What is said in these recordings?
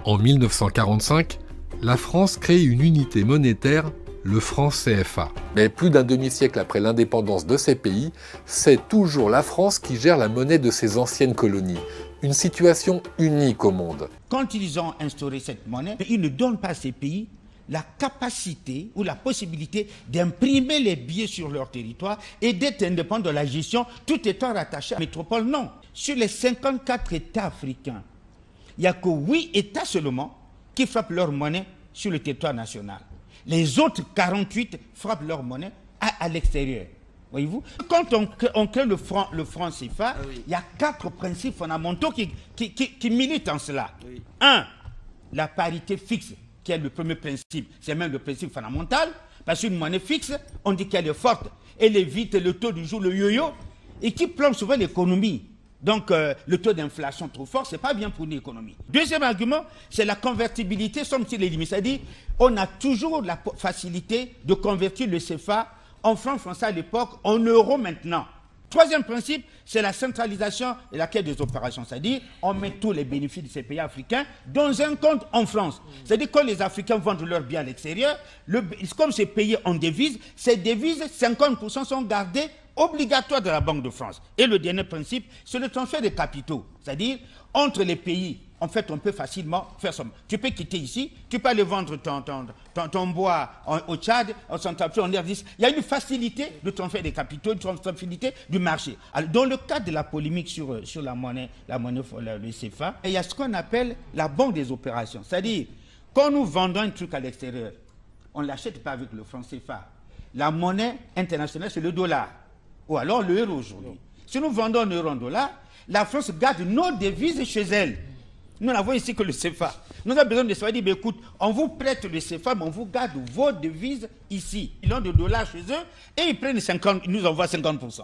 En 1945, la France crée une unité monétaire, le franc CFA. Mais plus d'un demi-siècle après l'indépendance de ces pays, c'est toujours la France qui gère la monnaie de ses anciennes colonies. Une situation unique au monde. Quand ils ont instauré cette monnaie, ils ne donnent pas à ces pays la capacité ou la possibilité d'imprimer les billets sur leur territoire et d'être indépendants de la gestion, tout étant rattaché à la métropole. Non. Sur les 54 États africains, il n'y a que 8 États seulement qui frappent leur monnaie sur le territoire national. Les autres 48 frappent leur monnaie à l'extérieur. Voyez-vous, quand on crée le franc CFA, il y a 4 principes fondamentaux qui militent en cela. 1. La parité fixe, qui est le premier principe, c'est même le principe fondamental, parce qu'une monnaie fixe, on dit qu'elle est forte, elle évite le taux du jour, le yo-yo, et qui plombe souvent l'économie. Donc, le taux d'inflation trop fort, ce n'est pas bien pour une économie. Deuxième argument, c'est la convertibilité, somme sur les limites. C'est-à-dire, on a toujours la facilité de convertir le CFA en francs français à l'époque, en euros maintenant. Troisième principe, c'est la centralisation et la caisse des opérations. C'est-à-dire, on met tous les bénéfices de ces pays africains dans un compte en France. C'est-à-dire, quand les Africains vendent leurs biens à l'extérieur, comme ces pays ont devises, ces devises, 50% sont gardées obligatoires de la Banque de France. Et le dernier principe, c'est le transfert des capitaux. C'est-à-dire, entre les pays, en fait, on peut facilement faire ça. Tu peux quitter ici, tu peux aller vendre ton bois au Tchad, au Centrafrique, en RDC. Il y a une facilité de transfert des capitaux, une facilité du marché. Alors, dans le cadre de la polémique sur la monnaie, le CFA, il y a ce qu'on appelle la banque des opérations. C'est-à-dire, quand nous vendons un truc à l'extérieur, on ne l'achète pas avec le franc CFA. La monnaie internationale, c'est le dollar, ou alors l'euro aujourd'hui. Si nous vendons en euro en dollar, la France garde nos devises chez elle. Nous n'avons ici que le CFA. Nous avons besoin de savoir, dire, écoute, on vous prête le CFA, mais on vous garde vos devises ici. Ils ont des dollars chez eux et ils prennent 50, ils nous envoient 50%.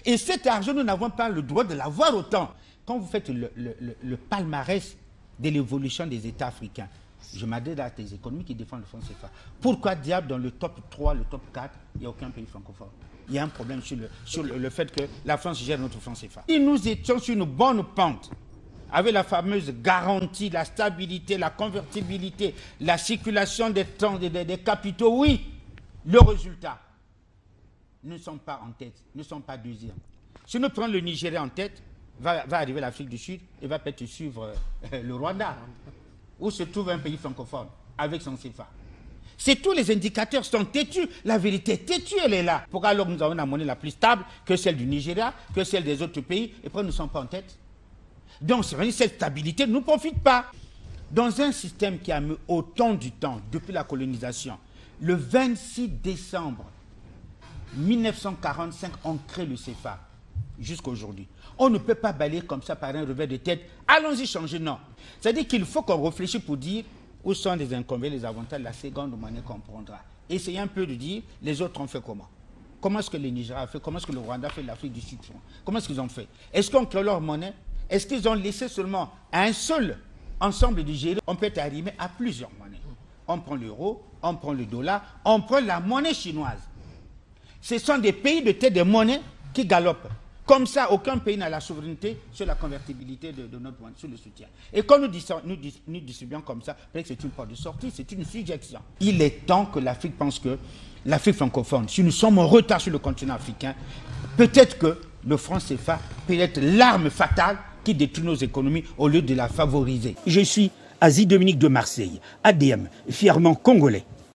Et cet argent, nous n'avons pas le droit de l'avoir autant. Quand vous faites le palmarès de l'évolution des États africains, je m'adresse à des économies qui défendent le franc CFA. Pourquoi diable dans le top 3, le top 4, il n'y a aucun pays francophone? Il y a un problème sur le fait que la France gère notre franc CFA. Et nous étions sur une bonne pente, avec la fameuse garantie, la stabilité, la convertibilité, la circulation des capitaux, oui. Le résultat, nous ne sommes pas en tête, nous ne sommes pas deuxième. Si nous prenons le Nigeria en tête, va arriver l'Afrique du Sud et va peut-être suivre le Rwanda, où se trouve un pays francophone avec son CFA. C'est tous les indicateurs sont têtus. La vérité est têtue, elle est là. Pourquoi alors nous avons la monnaie la plus stable que celle du Nigeria, que celle des autres pays, et pourquoi nous ne sommes pas en tête? Donc, cette stabilité ne nous profite pas. Dans un système qui a mis autant du temps depuis la colonisation, le 26 décembre 1945, on crée le CFA jusqu'à aujourd'hui. On ne peut pas balayer comme ça par un revers de tête. Allons-y changer, non. C'est-à-dire qu'il faut qu'on réfléchisse pour dire où sont les inconvénients, les avantages de la seconde monnaie qu'on prendra. Essayez un peu de dire les autres ont fait comment. Comment est-ce que le Nigeria a fait? Comment est-ce que le Rwanda a fait? L'Afrique du Sud? Comment est-ce qu'ils ont fait? Est-ce qu'on crée leur monnaie? Est-ce qu'ils ont laissé seulement un seul ensemble de gérer? On peut arriver à plusieurs monnaies. On prend l'euro, on prend le dollar, on prend la monnaie chinoise. Ce sont des pays de tête de monnaie qui galopent. Comme ça, aucun pays n'a la souveraineté sur la convertibilité de notre monnaie, sur le soutien. Et quand nous distribuons comme ça, peut-être que c'est une porte de sortie, c'est une suggestion. Il est temps que l'Afrique pense que l'Afrique francophone, si nous sommes en retard sur le continent africain, peut-être que le franc CFA peut être l'arme fatale qui détruit nos économies au lieu de la favoriser. Je suis Asie Dominique de Marseille, ADM, fièrement congolais.